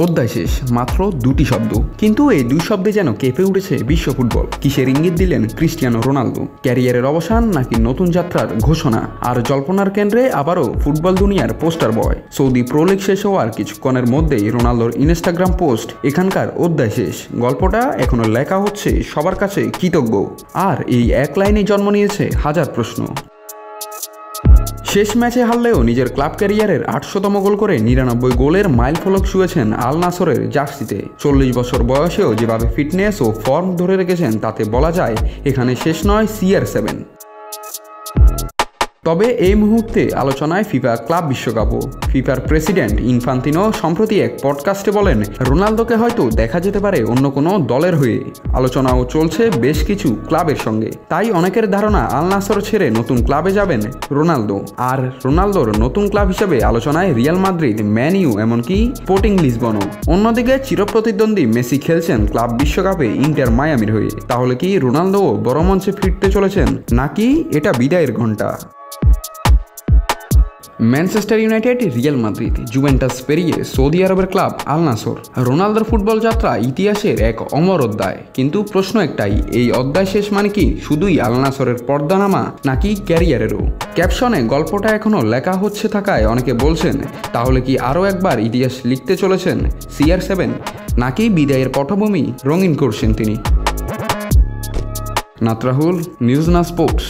অধ্যায় শেষ, মাত্র দুটি শব্দ, কিন্তু এই দুই শব্দে যেন কেঁপে উঠেছে বিশ্ব ফুটবল। কিসের ইঙ্গিত দিলেন ক্রিস্টিয়ানো রোনালদো? ক্যারিয়ারের অবসান নাকি নতুন যাত্রার ঘোষণা? আর জল্পনার কেন্দ্রে আবারও ফুটবল দুনিয়ার পোস্টার বয়। সৌদি প্রো লিগ শেষ হওয়ার কিছুক্ষণের মধ্যেই রোনালদোর ইনস্টাগ্রাম পোস্ট, এখানকার অধ্যায় শেষ, গল্পটা এখনো লেখা হচ্ছে, সবার কাছে কৃতজ্ঞ। আর এই এক লাইনে জন্ম নিয়েছে হাজার প্রশ্ন। শেষ ম্যাচে হারলেও নিজের ক্লাব ক্যারিয়ারের 800তম গোল করে 99 গোলের মাইলফলক ছুঁয়েছেন আল নাসরের জার্সিতে। 40 বছর বয়সেও যেভাবে ফিটনেস ও ফর্ম ধরে রেখেছেন, তাতে বলা যায় এখানে শেষ নয় CR7। তবে এই মুহূর্তে আলোচনায় ফিফা ক্লাব বিশ্বকাপও। ফিফার প্রেসিডেন্ট ইনফান্তিনো সম্প্রতি এক পডকাস্টে বলেন, রোনালদোকে হয়তো দেখা যেতে পারে অন্য কোনো দলের হয়ে। আলোচনাও চলছে বেশ কিছু ক্লাবের সঙ্গে। তাই অনেকের ধারণা আল নাসর ছেড়ে নতুন ক্লাবে যাবেন রোনালদো। আর রোনালদোর নতুন ক্লাব হিসেবে আলোচনায় রিয়াল মাদ্রিদ, ম্যান ইউ, এমনকি স্পোর্টিং লিসবনও। অন্যদিকে চিরপ্রতিদ্বন্দ্বী মেসি খেলছেন ক্লাব বিশ্বকাপে ইন্টার মায়ামির হয়ে। তাহলে কি রোনালদো বড় মঞ্চে ফিরতে চলেছেন, নাকি এটা বিদায়ের ঘণ্টা? Manchester United, Real Madrid, Juventus পেরিয়ে সৌদি আরবের ক্লাব আল নাসর। রোনালদোর ফুটবল যাত্রা ইতিহাসের এক অমর অধ্যায়। কিন্তু প্রশ্ন একটাই, এই অধ্যায় শেষ মানে কি শুধুই আল নাসরের পর্দানামা, নাকি ক্যারিয়ারেরও? ক্যাপশনে গল্পটা এখনও লেখা হচ্ছে থাকায় অনেকে বলছেন, তাহলে কি আরও একবার ইতিহাস লিখতে চলেছেন CR7, নাকি বিদায়ের পটভূমি রঙিন করছেন তিনি? নাতরাহুল, নিউজ না স্পোর্টস।